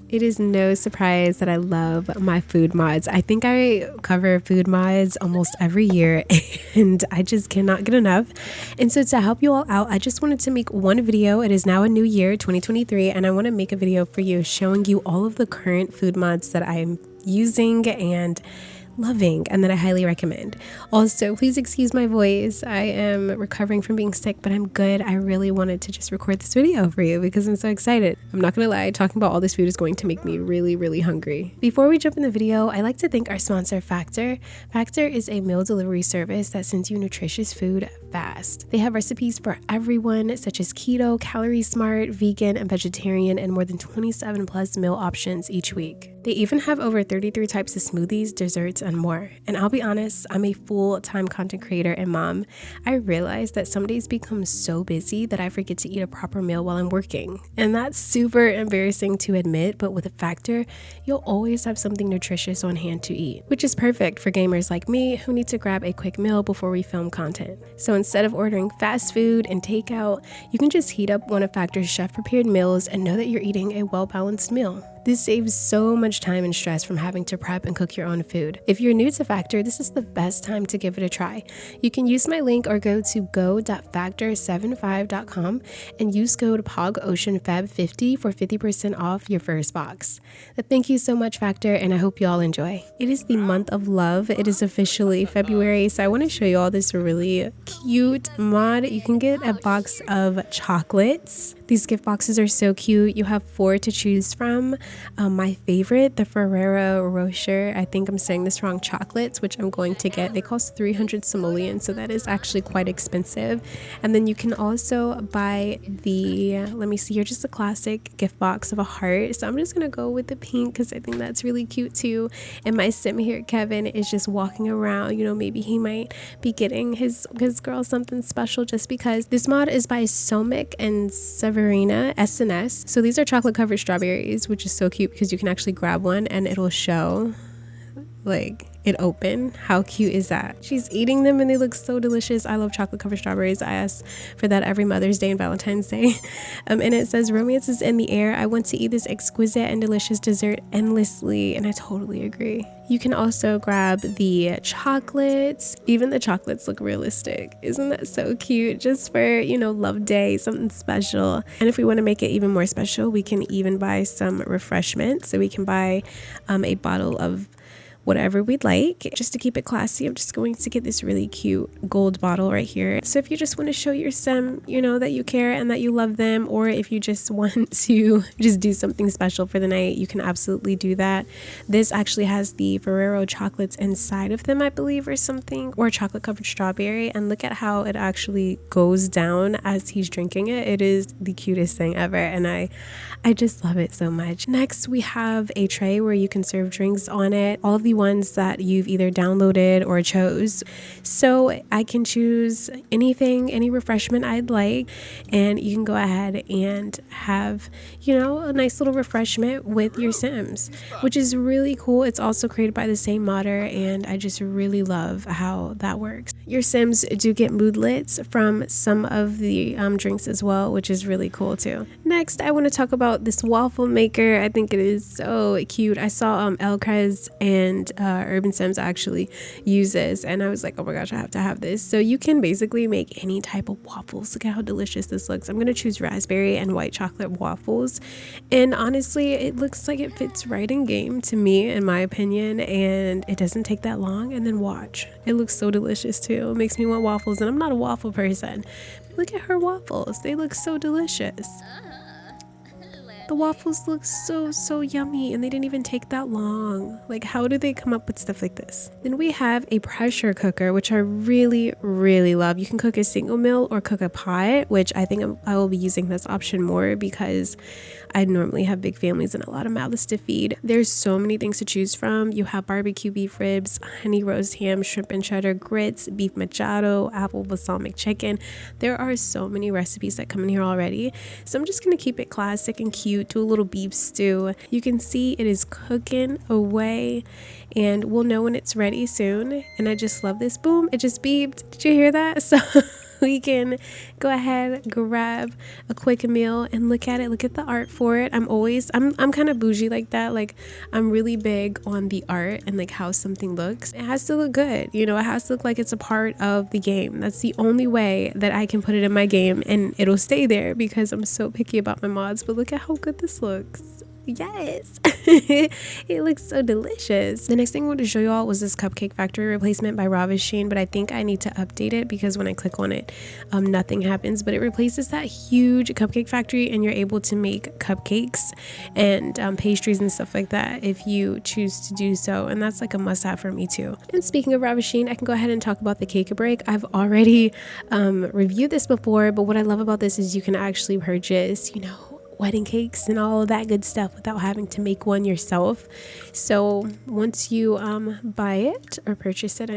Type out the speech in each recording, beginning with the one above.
It is no surprise that I love my food mods. I think I cover food mods almost every year and I just cannot get enough. And so to help you all out, I just wanted to make one video. It is now a new year, 2023, and I want to make a video for you showing you all of the current food mods that I'm using and loving and that I highly recommend. Also, please excuse my voice. I am recovering from being sick, but I'm good. I really wanted to just record this video for you because I'm so excited. I'm not gonna lie, talking about all this food is going to make me really hungry. Before we jump in the video, I like to thank our sponsor, Factor. Factor is a meal delivery service that sends you nutritious food fast. They have recipes for everyone, such as keto, calorie smart, vegan, and vegetarian, and more than 27 plus meal options each week. They even have over 33 types of smoothies, desserts, and more. And I'll be honest, I'm a full-time content creator and mom. I realize that some days become so busy that I forget to eat a proper meal while I'm working. And that's super embarrassing to admit, but with a Factor, you'll always have something nutritious on hand to eat, which is perfect for gamers like me who need to grab a quick meal before we film content. So instead of ordering fast food and takeout, you can just heat up one of Factor's chef-prepared meals and know that you're eating a well-balanced meal. This saves so much time and stress from having to prep and cook your own food. If you're new to Factor, this is the best time to give it a try. You can use my link or go to go.factor75.com and use code POGOceanFab50 for 50% off your first box. Thank you so much, Factor, and I hope you all enjoy. It is the month of love. It is officially February, so I want to show you all this really cute mod. You can get a box of chocolates. These gift boxes are so cute. You have 4 to choose from. My favorite, the Ferrero Rocher, I think I'm saying this wrong, chocolates, which I'm going to get. They cost 300 simoleons, so that is actually quite expensive. And then you can also buy the, let me see here, just a classic gift box of a heart. So I'm just gonna go with the pink because I think that's really cute too. And my sim here, Kevin, is just walking around. You know, maybe he might be getting his girl something special just because. This mod is by Somic and Severina SNS. So these are chocolate covered strawberries, which is so cute because you can actually grab one and it'll show like it open. How cute is that? She's eating them and they look so delicious. I love chocolate covered strawberries. I ask for that every Mother's Day and Valentine's Day. And it says, romance is in the air. I want to eat this exquisite and delicious dessert endlessly. And I totally agree. You can also grab the chocolates. Even the chocolates look realistic. Isn't that so cute? Just for, you know, love day, something special. And if we want to make it even more special, we can even buy some refreshments. So we can buy a bottle of whatever we'd like. Just to keep it classy, I'm just going to get this really cute gold bottle right here. So if you just want to show your sim, you know, that you care and that you love them, or if you just want to just do something special for the night, you can absolutely do that. This actually has the Ferrero chocolates inside of them, I believe, or something, or chocolate covered strawberry. And look at how it actually goes down as he's drinking it. It is the cutest thing ever, and I just love it so much. Next, we have a tray where you can serve drinks on it. All of the ones that you've either downloaded or chose. So I can choose anything, any refreshment I'd like, and you can go ahead and have, you know, a nice little refreshment with your Sims, which is really cool. It's also created by the same modder, and I just really love how that works. Your Sims do get moodlets from some of the drinks as well, which is really cool too. Next, I want to talk about this waffle maker. I think it is so cute. I saw Elkrez and Urban Sims actually use this, and I was like, oh my gosh, I have to have this. So you can basically make any type of waffles. Look at how delicious this looks. I'm going to choose raspberry and white chocolate waffles, and honestly, it looks like it fits right in game to me, in my opinion, and it doesn't take that long. And then watch, it looks so delicious too. It makes me want waffles, and I'm not a waffle person. Look at her waffles. They look so delicious. The waffles look so yummy, and they didn't even take that long. Like, how do they come up with stuff like this? Then we have a pressure cooker, which I really love. You can cook a single meal or cook a pot, which I think I will be using this option more because I normally have big families and a lot of mouths to feed. There's so many things to choose from. You have barbecue beef ribs, honey roast ham, shrimp and cheddar grits, beef machado, apple balsamic chicken. There are so many recipes that come in here already. So I'm just going to keep it classic and cute. To a little beef stew. You can see it is cooking away, and we'll know when it's ready soon. And I just love this. Boom, it just beeped. Did you hear that? So we can go ahead, grab a quick meal and look at it, look at the art for it. I'm kind of bougie like that. Like, I'm really big on the art and like how something looks. It has to look good, you know, it has to look like it's a part of the game. That's the only way that I can put it in my game and it'll stay there, because I'm so picky about my mods. But look at how good this looks. Yes. It looks so delicious. The next thing I wanted to show you all was this cupcake factory replacement by Ravishing, but I think I need to update it because when I click on it, nothing happens. But it replaces that huge cupcake factory, and you're able to make cupcakes and pastries and stuff like that if you choose to do so, and that's like a must-have for me too. And speaking of Ravishing, I can go ahead and talk about the cake break. I've already reviewed this before, but what I love about this is you can actually purchase, you know, wedding cakes and all of that good stuff without having to make one yourself. So once you buy it or purchase it,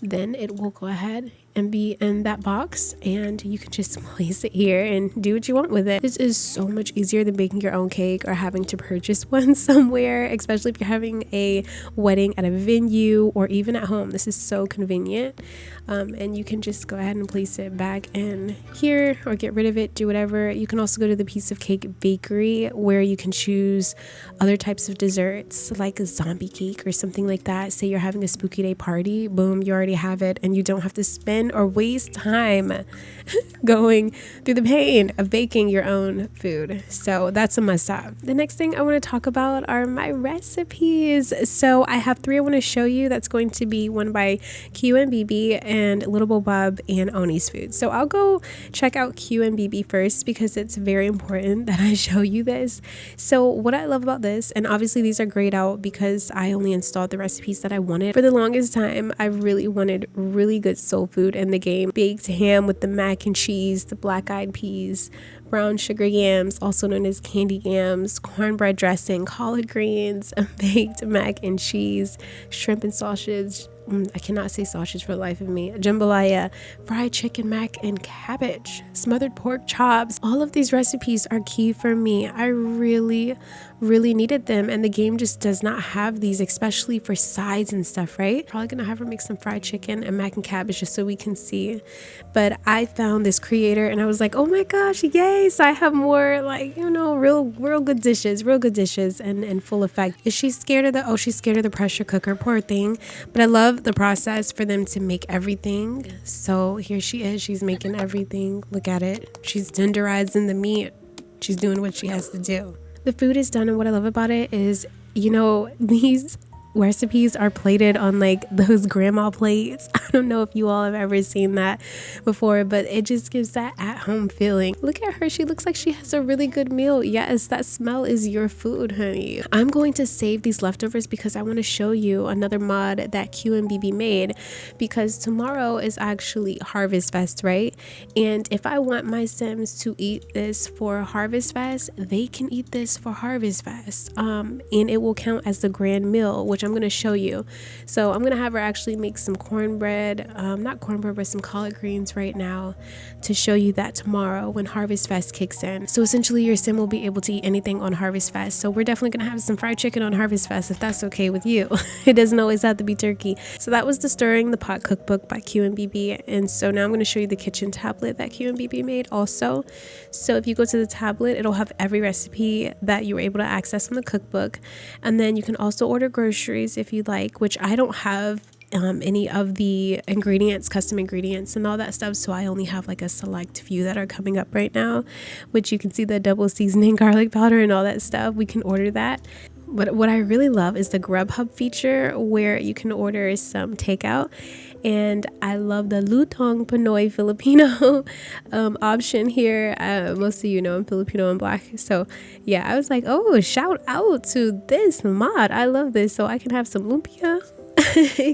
then it will go ahead and be in that box, and you can just place it here and do what you want with it. This is so much easier than baking your own cake or having to purchase one somewhere, especially if you're having a wedding at a venue or even at home. This is so convenient, and you can just go ahead and place it back in here or get rid of it, do whatever. You can also go to the Piece of Cake bakery where you can choose other types of desserts like a zombie cake or something like that. Say you're having a spooky day party, boom, you already have it, and you don't have to spend or waste time going through the pain of baking your own food. So that's a must-have. The next thing I want to talk about are my recipes. So I have 3 I want to show you. That's going to be one by Q and BB and Little Bob and Oni's Food. So I'll go check out Q and BB first because it's very important that I show you this. So what I love about this, and obviously these are grayed out because I only installed the recipes that I wanted. For the longest time, I really wanted really good soul food in the game. Baked ham with the mac and cheese, the black-eyed peas, brown sugar yams, also known as candy yams, cornbread dressing, collard greens, baked mac and cheese, shrimp and sausage. I cannot say sausage for the life of me. Jambalaya, fried chicken, mac and cabbage, smothered pork chops. All of these recipes are key for me. I really needed them, and the game just does not have these, especially for sides and stuff, right? Probably gonna have her make some fried chicken and mac and cabbage just so we can see. But I found this creator and I was like, oh my gosh, yay! So I have more, like, you know, real good dishes and full effect. Is she scared of she's scared of the pressure cooker, poor thing. But I love the process for them to make everything. So here she is, she's making everything. Look at it, she's tenderizing the meat, she's doing what she has to do. The food is done, and what I love about it is, you know, these recipes are plated on like those grandma plates. I don't know if you all have ever seen that before, but it just gives that at-home feeling. Look at her, she looks like she has a really good meal. Yes, that smell is your food, honey. I'm going to save these leftovers because I want to show you another mod that Q and BB made, because tomorrow is actually Harvest Fest, right? And if I want my Sims to eat this for Harvest Fest, they can eat this for Harvest Fest, and it will count as the grand meal, which I'm going to show you. So I'm going to have her actually make some cornbread, not cornbread, but some collard greens right now to show you that tomorrow when Harvest Fest kicks in. So essentially your sim will be able to eat anything on Harvest Fest. So we're definitely going to have some fried chicken on Harvest Fest if that's okay with you. It doesn't always have to be turkey. So that was the Stirring the Pot cookbook by Q and BB. And so now I'm going to show you the kitchen tablet that Q and BB made also. So if you go to the tablet, it'll have every recipe that you were able to access from the cookbook. And then you can also order groceries if you'd like, which I don't have any of the ingredients, custom ingredients and all that stuff, so I only have like a select few that are coming up right now, which you can see the double seasoning garlic powder and all that stuff. We can order that. But what I really love is the Grubhub feature where you can order some takeout, and I love the Lutong Pinoy Filipino option here. Most of you know I'm Filipino and Black, so yeah, I was like, oh, shout out to this mod. I love this. So I can have some lumpia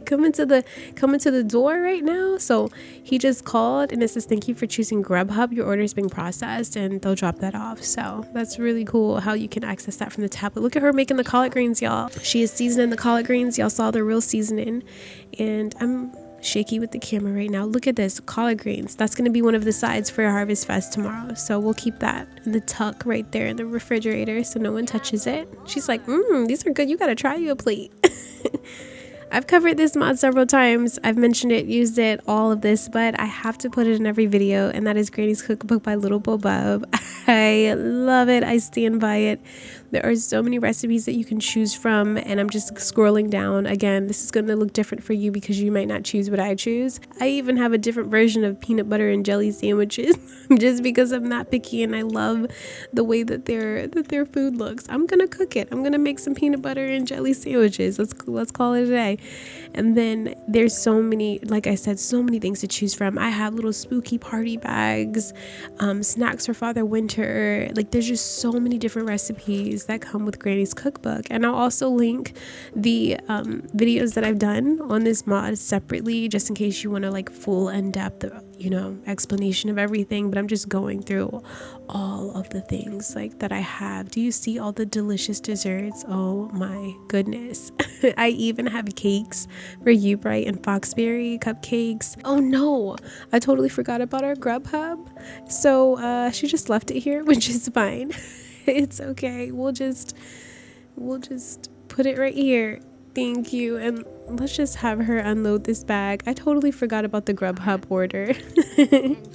coming to the door right now. So he just called and it says, thank you for choosing Grubhub, your order is being processed, and they'll drop that off. So that's really cool how you can access that from the tablet. Look at her making the collard greens, y'all. She is seasoning the collard greens. Y'all saw the real seasoning, and I'm shaky with the camera right now. Look at this, collard greens. That's going to be one of the sides for your Harvest Fest tomorrow, so we'll keep that in the tuck right there in the refrigerator so no one touches it. She's like, these are good, you gotta try you a plate. I've covered this mod several times. I've mentioned it, used it, all of this, but I have to put it in every video, and that is Granny's Cookbook by Little Bobub. I love it. I stand by it. There are so many recipes that you can choose from, and I'm just scrolling down. Again, this is going to look different for you because you might not choose what I choose. I even have a different version of peanut butter and jelly sandwiches just because I'm not picky and I love the way that their food looks. I'm going to cook it. I'm going to make some peanut butter and jelly sandwiches. Let's call it a day. And then there's so many, like I said, so many things to choose from. I have little spooky party bags, snacks for Father Winter. Like, there's just so many different recipes that come with Granny's Cookbook. And I'll also link the videos that I've done on this mod separately, just in case you want to like full in-depth, explanation of everything. But I'm just going through all of the things like that I have. Do you see all the delicious desserts? Oh my goodness. I even have cakes for you, Bright and Foxberry, cupcakes. Oh no, I totally forgot about our Grubhub. So she just left it here, which is fine. It's okay. We'll just put it right here. Thank you. And let's just have her unload this bag. I totally forgot about the Grubhub order.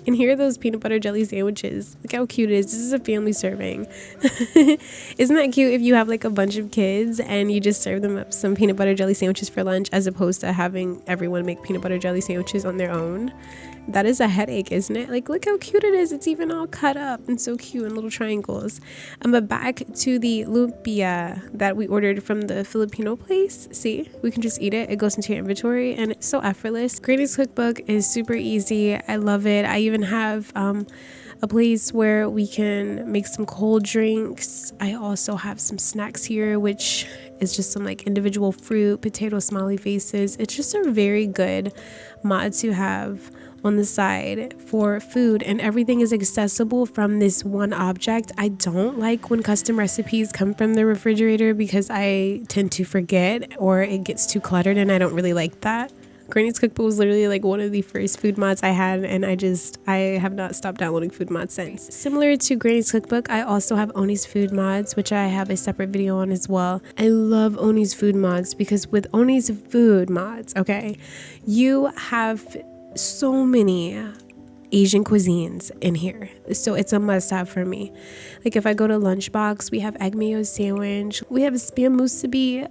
And here are those peanut butter jelly sandwiches. Look how cute it is. This is a family serving. Isn't that cute if you have like a bunch of kids and you just serve them up some peanut butter jelly sandwiches for lunch, as opposed to having everyone make peanut butter jelly sandwiches on their own? That is a headache, isn't it? Like, look how cute it is. It's even all cut up and so cute in little triangles. But back to the lumpia that we ordered from the Filipino place. See, we can just eat it. It goes into your inventory and it's so effortless. Granny's Cookbook is super easy. I love it. I even have a place where we can make some cold drinks. I also have some snacks here, which is just some like individual fruit, potato smiley faces. It's just a very good mod to have on the side for food, and everything is accessible from this one object. I don't like when custom recipes come from the refrigerator because I tend to forget or it gets too cluttered, and I don't really like that. Granny's Cookbook was literally like one of the first food mods I had, and I have not stopped downloading food mods since. Similar to Granny's Cookbook, I also have Oni's food mods, which I have a separate video on as well. I love Oni's food mods because with Oni's food mods, okay, you have so many Asian cuisines in here, so it's a must-have for me. Like if I go to Lunchbox, we have egg mayo sandwich, we have spam musubi,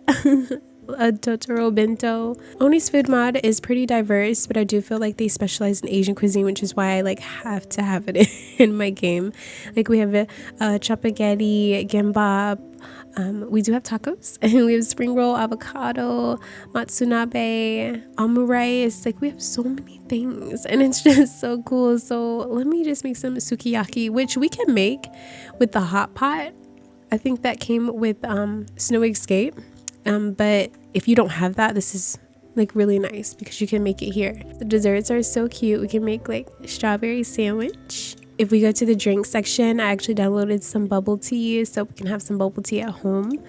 a totoro bento. Oni's food mod is pretty diverse, but I do feel like they specialize in Asian cuisine, which is why I like have to have it in my game. Like we have a chapaghetti, gimbap. We do have tacos, and we have spring roll, avocado, matsunabe, omu rice. Like we have so many things, and it's just so cool. So let me just make some sukiyaki, which we can make with the hot pot. I think that came with Snow Escape. But if you don't have that, this is like really nice because you can make it here. The desserts are so cute. We can make like strawberry sandwich. If we go to the drink section, I actually downloaded some bubble tea so we can have some bubble tea at home.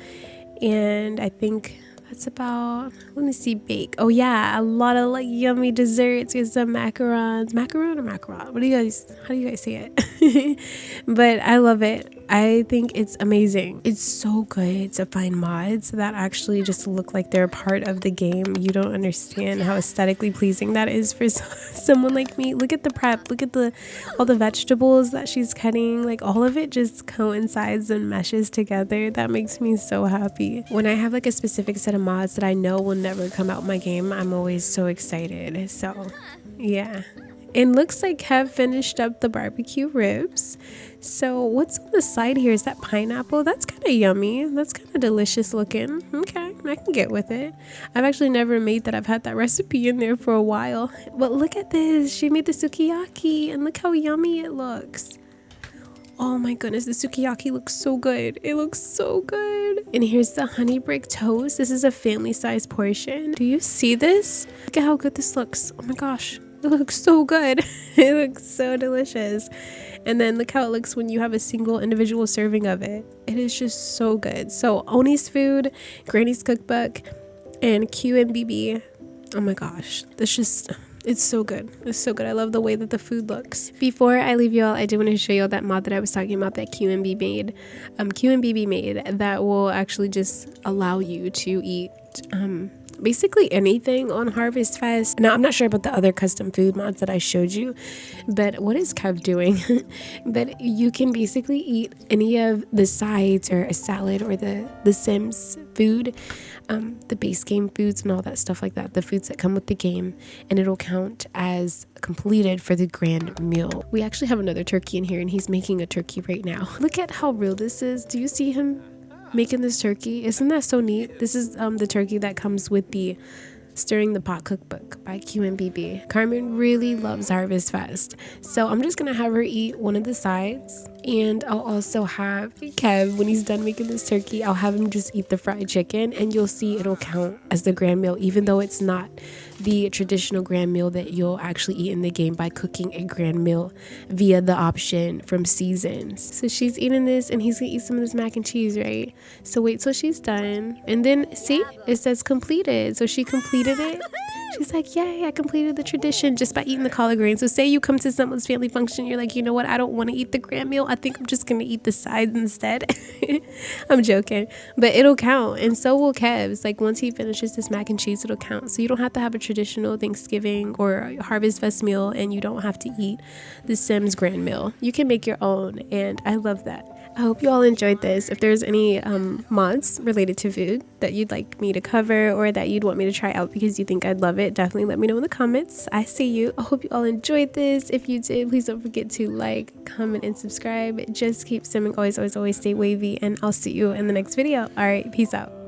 And I think that's about, let me see, bake. Oh yeah, a lot of like yummy desserts. Get some macarons. Macaron or macaron? How do you guys say it? But I love it. I think it's amazing. It's so good to find mods that actually just look like they're a part of the game. You don't understand how aesthetically pleasing that is for someone like me. Look at the prep. Look at all the vegetables that she's cutting. Like all of it just coincides and meshes together. That makes me so happy. When I have like a specific set of mods that I know will never come out in my game, I'm always so excited. So yeah. It looks like Kev finished up the barbecue ribs. So what's on the side here? Is that pineapple? That's kind of yummy. That's kind of delicious looking. Okay, I can get with it. I've actually never made that. I've had that recipe in there for a while. But look at this. She made the sukiyaki and look how yummy it looks. Oh my goodness, the sukiyaki looks so good. It looks so good. And here's the honey brick toast. This is a family size portion. Do you see this? Look at how good this looks. Oh my gosh. It looks so good. It looks so delicious. And then look how it looks when you have a single individual serving of it. It is just so good. So Oni's food, Granny's Cookbook, and QMBB. Oh my gosh. It's so good. It's so good. I love the way that the food looks. Before I leave y'all, I do want to show y'all that mod that I was talking about that QMBB made that will actually just allow you to eat basically anything on Harvest Fest. Now, I'm not sure about the other custom food mods that I showed you, but what is Kev doing? But you can basically eat any of the sides or a salad or the Sims food, the base game foods and all that stuff like that, the foods that come with the game, and it'll count as completed for the grand meal. We actually have another turkey in here, and he's making a turkey right now. Look at how real this is. Do you see him making this turkey? Isn't that so neat? This is the turkey that comes with the Stirring the Pot cookbook by QMBB. Carmen really loves Harvest Fest, so I'm just gonna have her eat one of the sides, and I'll also have Kev, when he's done making this turkey, I'll have him just eat the fried chicken, and you'll see it'll count as the grand meal, even though it's not the traditional grand meal that you'll actually eat in the game by cooking a grand meal via the option from Seasons. So she's eating this, and he's gonna eat some of this mac and cheese, right? So wait till she's done, and then see, it says completed. So she completed it. She's like, yay, I completed the tradition just by eating the collard greens. So say you come to someone's family function, you're like, you know what, I don't want to eat the grand meal, I think I'm just gonna eat the sides instead. I'm joking, but it'll count, and so will Kev's. Like, once he finishes this mac and cheese, it'll count. So you don't have to have a traditional Thanksgiving or Harvest Fest meal, and you don't have to eat the Sims grand meal. You can make your own, and I love that. I hope you all enjoyed this. If there's any mods related to food that you'd like me to cover, or that you'd want me to try out because you think I'd love it, definitely let me know in the comments. I see you. I hope you all enjoyed this. If you did, please don't forget to like, comment, and subscribe. Just keep simming. Always, always, always stay wavy, and I'll see you in the next video. All right, peace out.